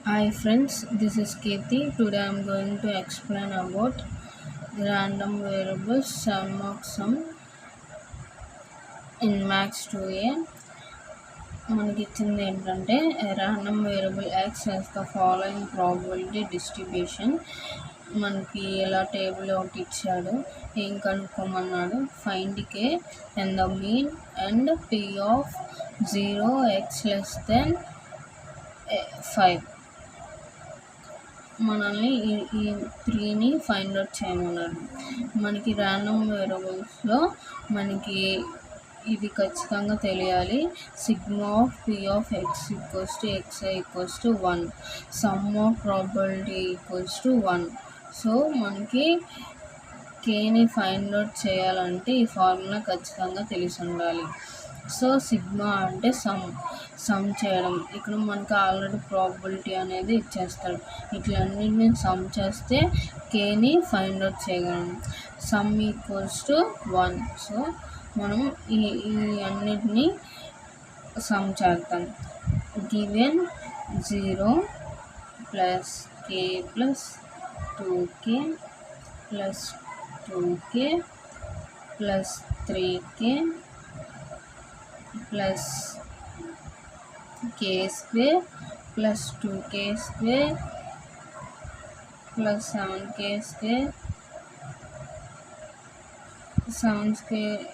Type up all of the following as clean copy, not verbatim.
Hi friends, this is Kirti. Today I am going to explain about random variables sum of sum in Max 2a. మనకి ఇచ్చింది ఏంటంటే random variable x has the following probability distribution. మనకి ఎలా table ఒకటి ఇచ్చాడు, ఏం కనుక్కోమన్నాడు, find k and the mean and p of 0 x less than 5. మనల్ని ఈ 3ని ఫైండ్ అవుట్ చేయమన్నారు. మనకి ర్యాండమ్ వేరియబుల్స్లో మనకి ఇది ఖచ్చితంగా తెలియాలి. Sigma of p of x equals to xi equals to 1, some of probability equals to 1. So మనకి కేని ఫైండ్ అవుట్ చేయాలంటే ఈ ఫార్ములా ఖచ్చితంగా తెలిసి ఉండాలి. సో సిగ్మా అంటే సమ్ చేయడం. ఇక్కడ మనకు ఆల్రెడీ ప్రాబబిలిటీ అనేది ఇచ్చేస్తాడు. ఇట్లన్నిటిని సమ్ చేస్తే కేని ఫైండ్ అవుట్ చేయగలం. Some equals to 1. సో మనం ఈ అన్నిటినీ సమ్ చేద్దాం. Given 0 plus K plus 2k plus 2k plus 3k plus k square plus 2k square plus 7k square 7 square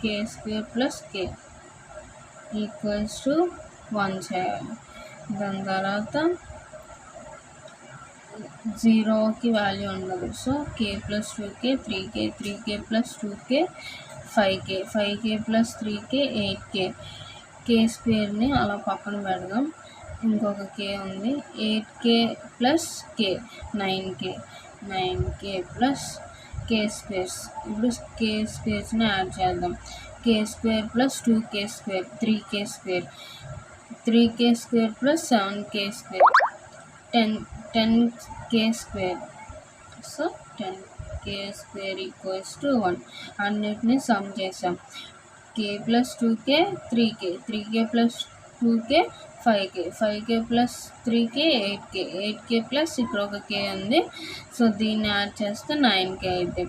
k square plus k equals to 1 చేయాలి. దాని తర్వాత 0కి value ఉండదు. So k plus 2k 3k plus 2k 5k plus 3k 8k. k స్క్వేర్ని అలా పక్కన పెడదాం. ఇంకొక k ఉంది. 8k plus k 9k plus k squares. ఇప్పుడు k స్క్వేర్స్ని యాడ్ చేద్దాం. k square plus 2k square 3k square 3k square plus 7k square 10k square. So 10k square equals to 1. అన్నిటినీ some చేసాం. k plus 2k 3k plus 2k 5k plus 3k 8k plus ఇక్కడ ఒక k ఉంది. So దీన్ని add చేస్తే 9k అయితే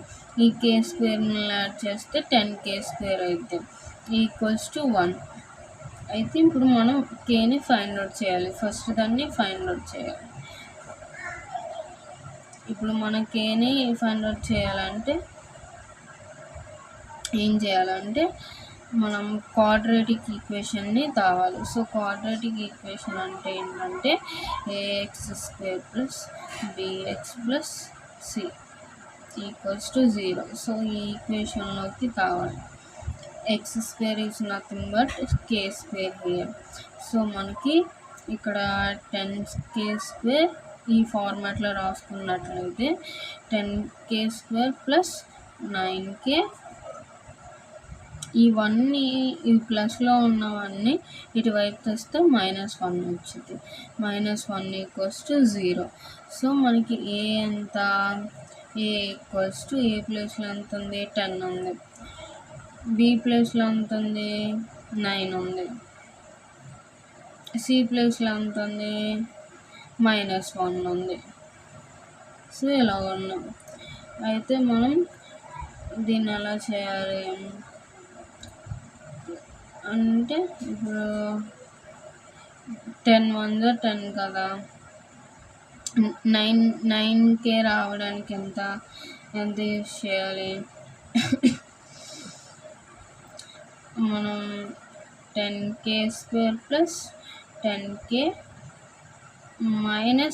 ఈ k స్క్వేర్ని add చేస్తే 10k స్క్వేర్ అయితే ఈక్వల్స్ టు 1. అయితే ఇప్పుడు మనం కేని ఫైండ్ అవుట్ చేయాలి. ఫస్ట్ దాన్ని ఫైండ్ అవుట్ చేయాలి. ఇప్పుడు మన కేని ఫైండ్ అవుట్ చేయాలంటే ఏం చేయాలంటే మనం క్వాడ్రాటిక్ ఈక్వేషన్ని తావాలి. సో క్వాడ్రాటిక్ ఈక్వేషన్ అంటే ఏంటంటే ax square plus bx plus c equals to 0. So ఈ ఈక్వేషన్లోకి తావాలి. X square is nothing but k square here. So మనకి ఇక్కడ 10k స్క్వేర్ ఈ ఫార్మాట్లో రాసుకున్నట్లయితే 10k స్క్వేర్ ప్లస్ 9k ఇవన్నీ ఈ ప్లస్లో ఉన్నవన్నీ ఇటువైపు తెస్తే -1 వచ్చింది. -1 ఈక్వల్స్ టు 0. సో మనకి ఏ ఎంత, ఏ ఈక్వల్స్ టు ఏ ప్లేస్లో ఎంత ఉంది 10 ఉంది, బి ప్లేస్లో ఎంత ఉంది 9 ఉంది, సి ప్లేస్లో ఎంత ఉంది -1 ఉంది. సో ఇలా ఉన్నాం. అయితే మనం దీన్ని ఎలా చేయాలి అంటే ఇప్పుడు 10 1 10 కదా, 9k రావడానికి ఎంత యూస్ చేయాలి. మనం 10k square plus 10k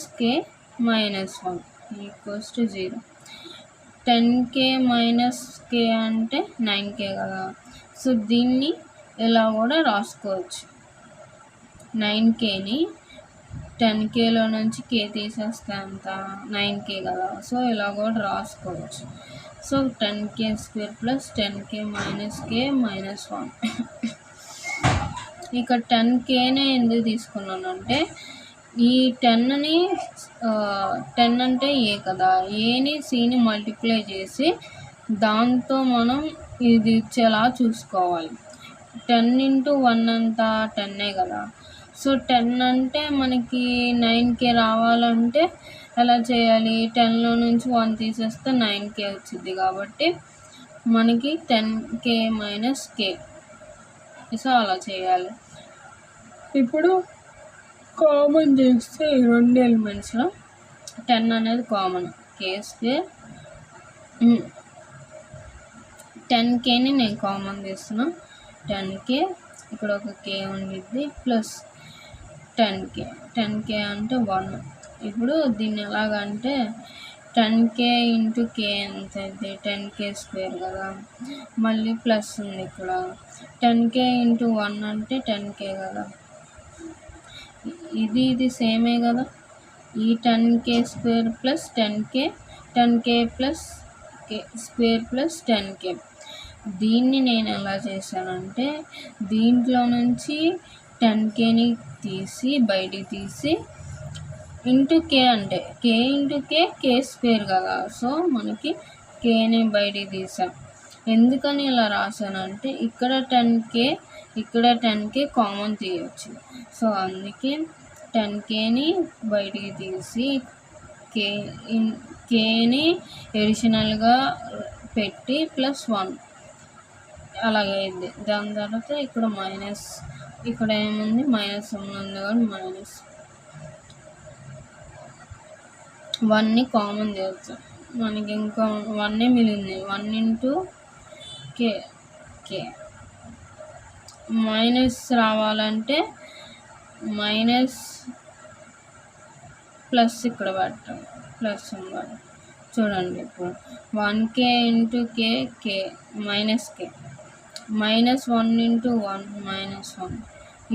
-k -1 equals to 0. 10k -k అంటే 9k కదా. సో దీన్ని ఇలా కూడా రాసుకోవచ్చు. 9kని 10kలో నుంచి k తీసేస్తే అంత 9k కదా. సో ఇలా కూడా రాసుకోవచ్చు. So 10k square plus 10k -k -1. ఇక 10kనే ఎందుకు తీసుకున్నానంటే ఈ 10ని 10 అంటే ఏ కదా, ఏని సిని మల్టిప్లై చేసి దాంతో మనం ఇది ఇచ్చేలా చూసుకోవాలి. 10 × 1 అంతా 10 కదా. సో 10 అంటే మనకి 9K రావాలంటే ఎలా చేయాలి? 10లో నుంచి 1 తీసేస్తే 9K వచ్చింది కాబట్టి మనకి 10K మైనస్ K. సో అలా చేయాలి. ఇప్పుడు కామన్ చేస్తే ఈ 2 ఎలిమెంట్స్లో 10 అనేది కామన్. K² 10Kని నేను కామన్ తీస్తున్నా. 10K ఇక్కడ ఒక K ఉండిద్ది ప్లస్ 10K అంటే 1. ఇప్పుడు దీన్ని ఎలాగంటే 10K ఇంటూ K ఎంత అయితే 10K² కదా, మళ్ళీ ప్లస్ ఉంది ఇక్కడ. 10K ఇంటూ 1 అంటే 10K కదా, ఇది సేమే కదా. ఈ 10K² plus 10K plus K² plus 10K. దీన్ని నేను ఎలా చేశానంటే దీంట్లో నుంచి 10Kని తీసి బయటికి తీసి ఇంటూ K అంటే K ఇంటూ K² కదా. సో మనకి Kని బయటికి తీసాం. ఎందుకని ఇలా రాశానంటే ఇక్కడ 10K ఇక్కడ 10K కామన్ తీయచ్చు. సో అందుకే 10Kని బయటికి తీసి Kని ఎడిషనల్గా పెట్టి ప్లస్ 1 అలాగే అయింది. దాని తర్వాత ఇక్కడ మైనస్, ఇక్కడ ఏముంది మైనస్ ఉంది కాబట్టి మైనస్ 1ని కామన్ చేస్తాం. మనకి ఇంకా 1 మిగిలింది. 1 ఇంటూ K మైనస్ రావాలంటే మైనస్ ప్లస్ ఇక్కడ పెట్టాలి, ప్లస్ ఉండాలి. చూడండి ఇప్పుడు 1K into K minus K minus 1 into 1 minus 1.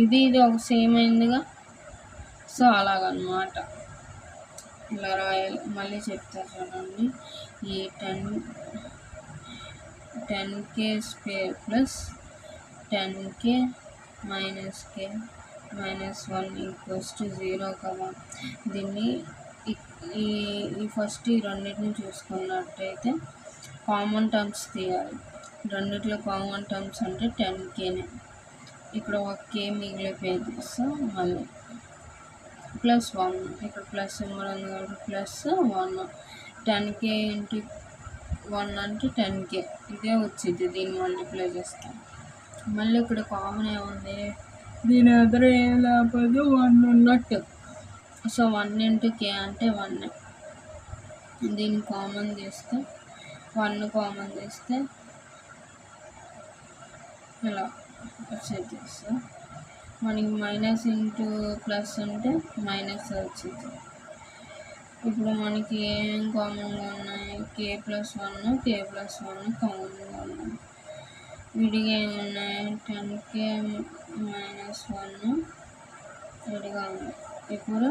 ఇది ఒక సేమ్ అయిందిగా. సో అలాగనమాట ఇలా రాయాలి. మళ్ళీ చెప్తా చూడండి. ఈ 10K² plus 10K minus K minus 1 equals to 0 కదా. దీన్ని ఈ ఫస్ట్ ఈ రెండింటిని చూసుకున్నట్టయితే కామన్ టర్మ్స్ తీయాలి. రెండిట్లో కామన్ టర్మ్స్ అంటే 10Kనే. ఇక్కడ ఒక K మిగిలిపోయింది. సో మళ్ళీ ప్లస్ 1 ఇక్కడ ప్లస్ సింబల్ ఉంది కాబట్టి ప్లస్ 1. 10K ఇంటూ 1 అంటే 10K ఇదే వచ్చింది. దీన్ని మల్టిప్లై చేస్తాం. మళ్ళీ ఇక్కడ కామన్ ఏముంది, దీని ఎదురు ఏం లేకపోతే 1 ఉన్నట్టు. సో 1 ఇంటూ K అంటే 1. దీన్ని కామన్ తీస్తే 1 కామన్ తీస్తే ఇలా వచ్చేది. సో మనకి మైనస్ ఇంటూ ప్లస్ అంటే మైనస్ వచ్చింది. ఇప్పుడు మనకి ఏం కామన్గా ఉన్నాయి? K ప్లస్ 1 కామన్గా ఉన్నాయి. విడిగా ఏమున్నాయి? 10K మైనస్ 1 విడిగా ఉంది. ఇప్పుడు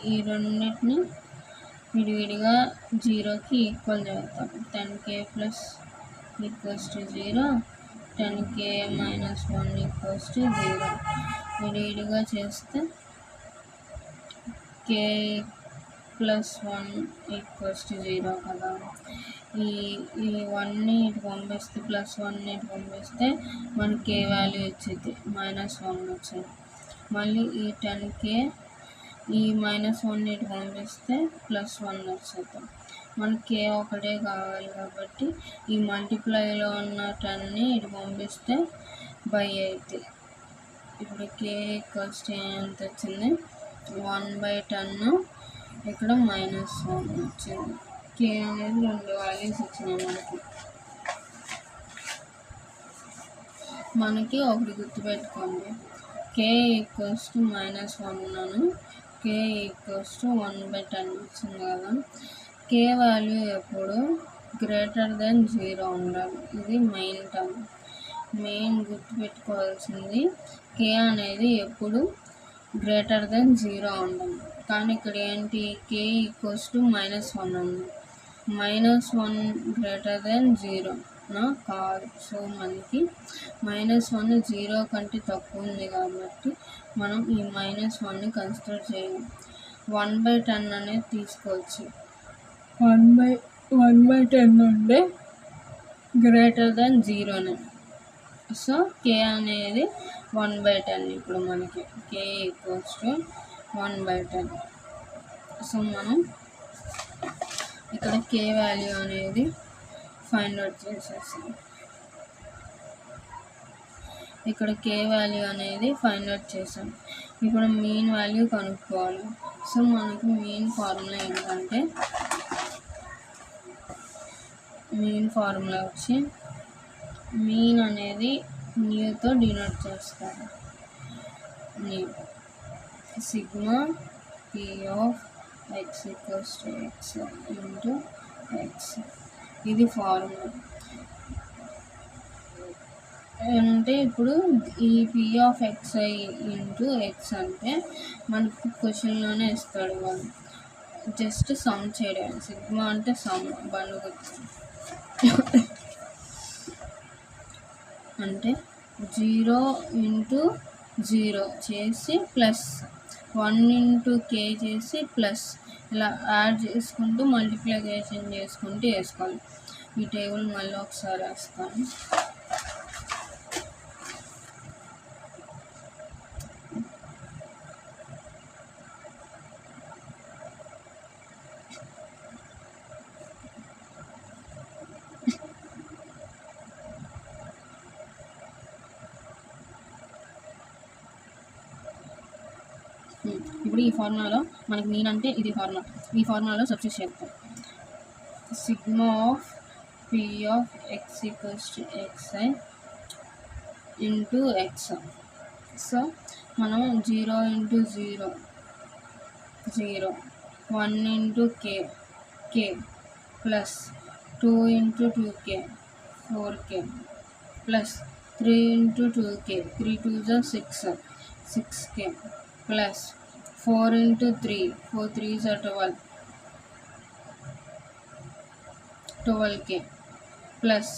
ఈ రెండింటిని విడివిడిగా 0కి ఈక్వల్ చేస్తాం. 10K plus equals to 0, 10K minus 1 equals to 0. విడివిడిగా చేస్తే K ప్లస్ 1 ఈక్వల్స్ టు 0 కదా. ఈ 1ని ఇటు పంపిస్తే ప్లస్ 1ని ఇటు పంపిస్తే మనకి K వాల్యూ వచ్చింది, మైనస్ 1 వచ్చింది. మళ్ళీ ఈ 10K ఈ మైనస్ 1ని ఇటు పంపిస్తే ప్లస్ 1 వచ్చింది. మనకి K ఒకటే కావాలి కాబట్టి ఈ మల్టిప్లైలో ఉన్న 10ని ఇటు పంపిస్తే బై అయితే ఇప్పుడు K ఈక్వల్స్ టు ఎంత వచ్చింది? 1/10. ఇక్కడ మైనస్ 1 వచ్చింది. K అనేది 2 వాల్యూస్ వచ్చినాయి మనకి ఒకటి గుర్తుపెట్టుకోండి. K equals to minus 1 K equals to 1/10 వచ్చింది కదా. K వాల్యూ ఎప్పుడు గ్రేటర్ దెన్ 0 ఉండాలి. ఇది మెయిన్ గుర్తుపెట్టుకోవాల్సింది. K అనేది ఎప్పుడు గ్రేటర్ దెన్ 0 ఉండాలి. కానీ ఇక్కడ ఏంటి? K ఈక్వల్స్ టు -1 ఉంది. -1 గ్రేటర్ దెన్ 0 కాదు. సో మనకి -1 0 కంటే తక్కువ ఉంది కాబట్టి మనం ఈ -1ని కన్సిడర్ చేయాలి. 1/10 అనేది తీసుకోవచ్చు. 1/10 ఉంటే గ్రేటర్ దెన్ 0నే. సో కే అనేది 1/10 ఇప్పుడు మనకి కే ఈక్వల్స్ టు 1/10. సో మనం ఇక్కడ కే వాల్యూ అనేది ఫైండ్ అవుట్ చేసేసాం. ఇక్కడ కే వాల్యూ అనేది ఫైండ్ అవుట్ చేసాం. ఇప్పుడు మీన్ వాల్యూ కనుక్కోవాలి. సో మనకి మీన్ ఫార్ములా ఏంటంటే మీన్ ఫార్ములా వచ్చి మీన్ అనేది న్యూతో డినోట్ చేస్తారు. New sigma P of x equals to X into X. ఇది ఫార్ములా. అంటే ఇప్పుడు ఈ P of xi into X అంటే మనకి క్వశ్చన్లోనే ఇస్తాడు వాళ్ళు. జస్ట్ సమ్ చేయడం. సిగ్మా అంటే సమ్ బండు అంటే 0 ఇంటూ 0 చేసి ప్లస్ 1 ఇంటూ కే చేసి ప్లస్ ఇలా యాడ్ చేసుకుంటూ మల్టిప్లికేషన్ చేసుకుంటూ వేసుకోవాలి. ఈ టేబుల్ మళ్ళీ ఒకసారి వేస్తాను. ఇప్పుడు ఈ ఫార్ములాలో మనకి మీన్ అంటే ఇది ఫార్ములా. ఈ ఫార్ములాలో సబ్స్టిట్యూట్ చేస్తాం. Sigma of p of x equals to x i into x. So మనం 0 into 0 0 1 into k plus 2 into 2k 4k plus 3 into 2k 3 2 6 6k plus 4 into 3 4 3s are 12k plus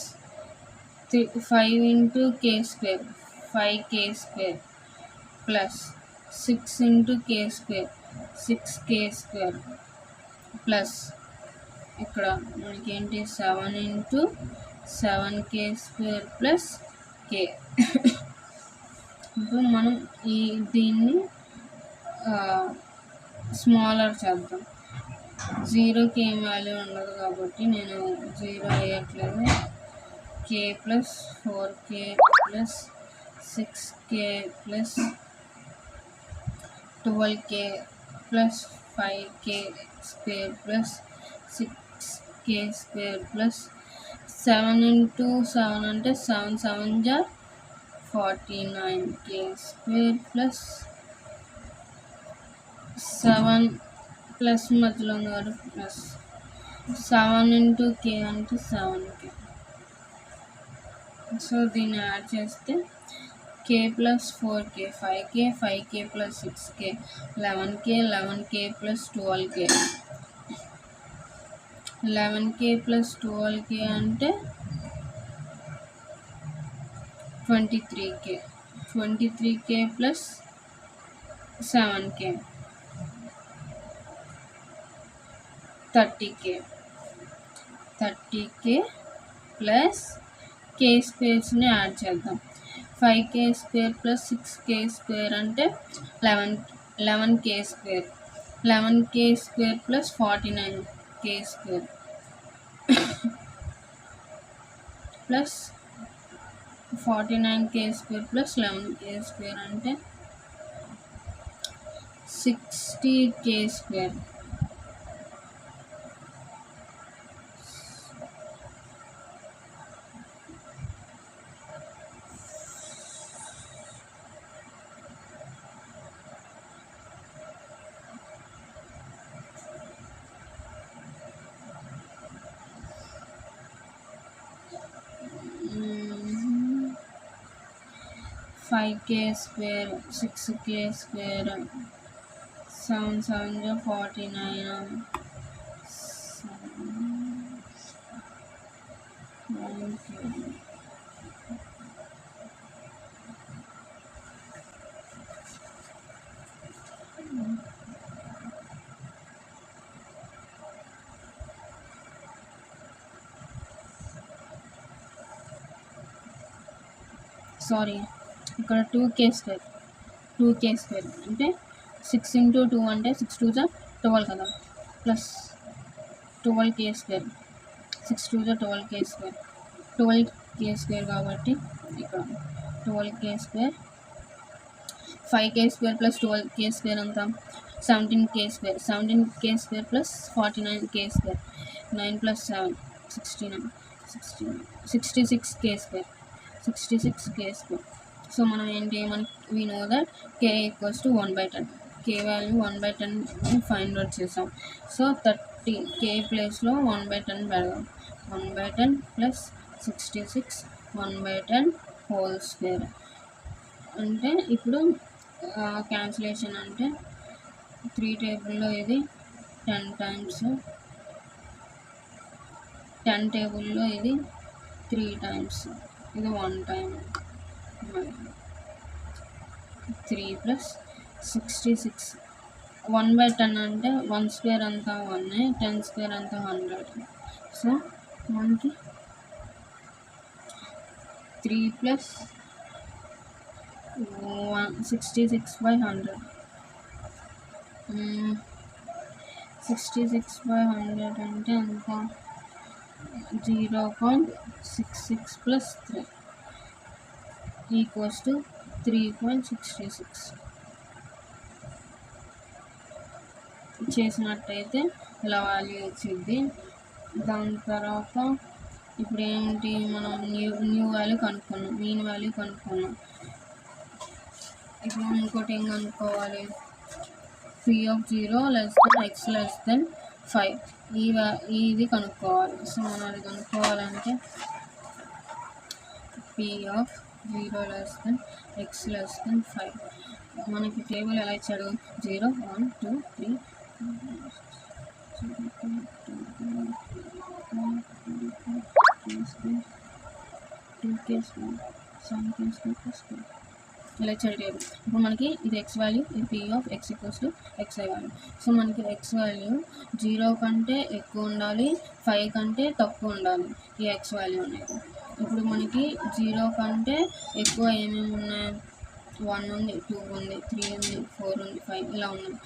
5 into k square 5k square plus 6 into k square 6k square plus ఇక్కడ మనకి ఏంటి 7 into 7k square plus k. ఇప్పుడు మనం దీన్ని smaller చేద్దాం. 0కి ఏం value ఉండదు కాబట్టి నేను 0 వేయట్లేదు. k plus 4k plus 6k plus 12k plus 5k square plus 6k square plus 7 into 7 అంటే 7 7 జా 49k స్క్వేర్ ప్లస్ 7 ప్లస్ మధ్యలో ఉంది కాబట్టి ప్లస్ 7 ఇంటూ కే అంటే 7k. సో దీన్ని యాడ్ చేస్తే k plus 4k 5k plus 6k 11k plus 12k 11k plus 12k అంటే 23k plus 7k 30k plus k స్క్వేర్స్ని యాడ్ చేద్దాం. 5k square plus 6k square అంటే 11k square 11k square plus 49k square plus 49k square plus 11k square అంటే 60k square. Five k square 6k square 7 7 49 5 sorry ఇక్కడ 2k² అంటే 6 × 2 అంటే 6 2 12 కదా, plus 12k², 6 2 12k², 12k² కాబట్టి ఇక్కడ 12k², 5k² plus 12k² అంతా 17k² 17k² plus 49k², 9 + 7 66k², 66k². So మనం ఏంటి, we know that k = 1/10, k value 1/10 find out చేసాం. సో 30 k ప్లేస్లో 1/10 పెడదాం. 1/10 ప్లస్ 66 1/10 హోల్ స్క్వేర్ అంటే ఇప్పుడు క్యాన్సిలేషన్ అంటే 3 టేబుల్లో ఇది 10 టైమ్స్, 10 టేబుల్లో ఇది 3 టైమ్స్, ఇది 1 టైమ్. 3 + 66 1/10 అంటే 1² అంతా 1, 10² అంతా 100. సో మనకి 3 + 66/100, 66/100 అంటే ఎంత, 0.66 + 3 = 3.66 చేసినట్టయితే ఇలా వాల్యూ వచ్చింది. దాని తర్వాత ఇప్పుడు ఏంటి, మనం న్యూ వాల్యూ కనుక్కున్నాం, మీన్ వాల్యూ కనుక్కున్నాం. ఇప్పుడు ఇంకోటి ఏం కనుక్కోవాలి, P0 x <5 ఇది కనుక్కోవాలి. సో మనం అది కనుక్కోవాలంటే P0 x <5 మనకి టేబుల్ ఎలా ఇచ్చాడు, 0 1 2 3 2k² 7k² ఇలా ఇచ్చాడు టేబుల్. ఇప్పుడు మనకి ఇది x వాల్యూ, ఇది P(x) = xi వాల్యూ. సో మనకి x వాల్యూ 0 కంటే ఎక్కువ ఉండాలి, 5 కంటే తక్కువ ఉండాలి ఈ x వాల్యూ అనేది. ఇప్పుడు మనకి 0 కంటే ఎక్కువ ఏమేమి ఉన్నాయి, 1 ఉంది, 2 ఉంది, 3 ఉంది, 4 ఉంది, 5 ఇలా ఉన్నాయి.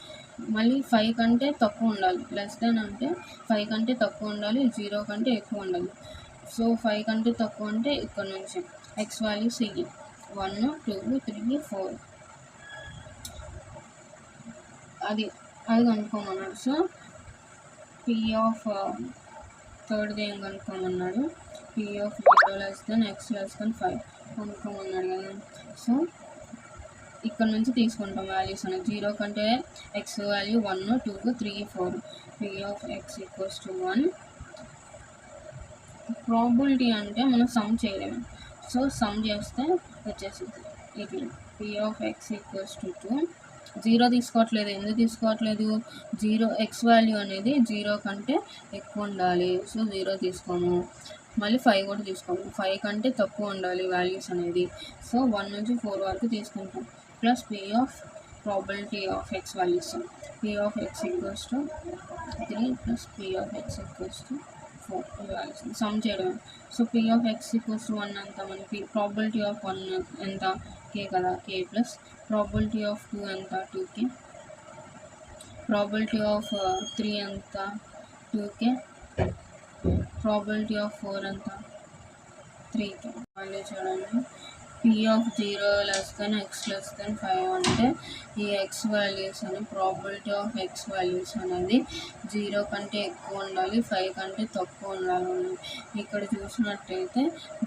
మళ్ళీ 5 కంటే తక్కువ ఉండాలి, లెస్ దెన్ అంటే 5 కంటే తక్కువ ఉండాలి, 0 కంటే ఎక్కువ ఉండాలి. సో 5 కంటే తక్కువ అంటే ఇక్కడ నుంచి x వాల్యూ c 1 2 3 4 అది కనుక్కోమన్నాడు. సో థర్డ్ది ఏం కనుక్కోమన్నాడు, P(0 x <5 కనుక్కోమన్నాడు కదా. సో ఇక్కడ నుంచి తీసుకుంటాం వాల్యూస్ అనేది, 0 కంటే x వాల్యూ 1 2 3 4 P(x = 1. ప్రాబిలిటీ అంటే మనం సమ్ చేయలేము, సో సమ్ చేస్తే వచ్చేసింది ఇది P(x = 2. 0 తీసుకోవట్లేదు, ఎందుకు తీసుకోవట్లేదు, 0 x వాల్యూ అనేది 0 కంటే ఎక్కువ ఉండాలి, సో 0 తీసుకోము. మళ్ళీ 5 కూడా తీసుకోము, 5 కంటే తక్కువ ఉండాలి వాల్యూస్ అనేది. సో 1 నుంచి 4 వరకు తీసుకుంటాం. Plus probability of x values, P(x = 3 + P(x = 4 values sum చేయడం. సో P(x = 1 ఎంత, మనకి ప్రాబిలిటీ ఆఫ్ 1 ఎంత, k కదా, k ప్లస్ ప్రాబిలిటీ ఆఫ్ 2 ఎంత, 2k, ప్రాబిలిటీ ఆఫ్ 3 ఎంత, 2k, ప్రాబిలిటీ ఆఫ్ 4 ఎంత, 3k. మళ్ళీ చూడండి, P(0 x <5 అంటే ఈ x వాల్యూస్ అని ప్రాబిలిటీ ఆఫ్ x వాల్యూస్ అనేది 0 కంటే ఎక్కువ ఉండాలి, 5 కంటే తక్కువ ఉండాలి. ఇక్కడ చూసినట్టయితే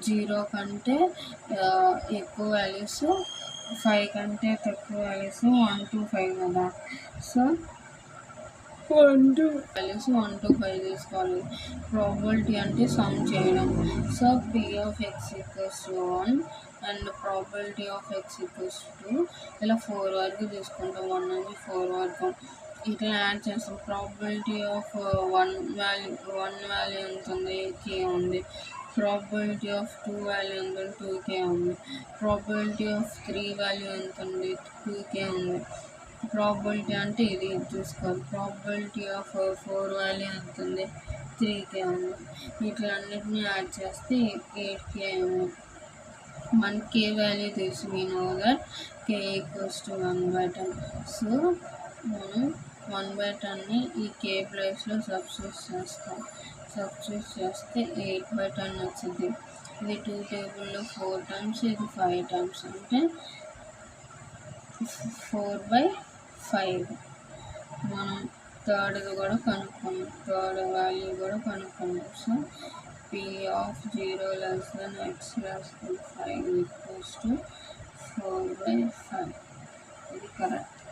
0 కంటే ఎక్కువ వాల్యూస్, 5 కంటే తక్కువ వాల్యూస్ 1 to 5 కదా. సో 1 to 5 తీసుకోవాలి. ప్రాబిలిటీ అంటే సమ్ చేయడం. So P(x = 1 and probability of x = 2 ఇలా 4 వరకు తీసుకుంటాం, 1 నుంచి 4 వరకు ఇట్లా యాడ్ చేస్తాం. ప్రాబిలిటీ ఆఫ్ 1 వాల్యూ ఎంత ఉంది, k ఉంది. ప్రాబిలిటీ ఆఫ్ 2 వాల్యూ ఎంత ఉంది, 2k ఉంది. ప్రాబిలిటీ ఆఫ్ 3 వాల్యూ ఎంత ఉంది, 2k ఉంది. ప్రాబిలిటీ అంటే ఇది చూసుకోవాలి. ప్రాబిలిటీ ఆఫ్ 4 వాల్యూ ఎంత ఉంది, 3k ఉంది. వీటిలన్నిటిని యాడ్ చేస్తే 8k ఉంది. మన k వాల్యూ తెలుసు, we know that k equals to 1/10. So మనం 1/10ని ఈ k ప్లేస్లో సబ్స్టిట్యూట్ చేస్తే 8/10 వచ్చింది. ఇది 2 టేబుల్లో 4 టైమ్స్, ఇది 5 టైమ్స్, అంటే 4/5. మనం థర్డ్ వాల్యూ కూడా కనుక్కున్నాం. So p of 0 less than x less than 5 equals to 4/5. ఇది కరెక్ట్.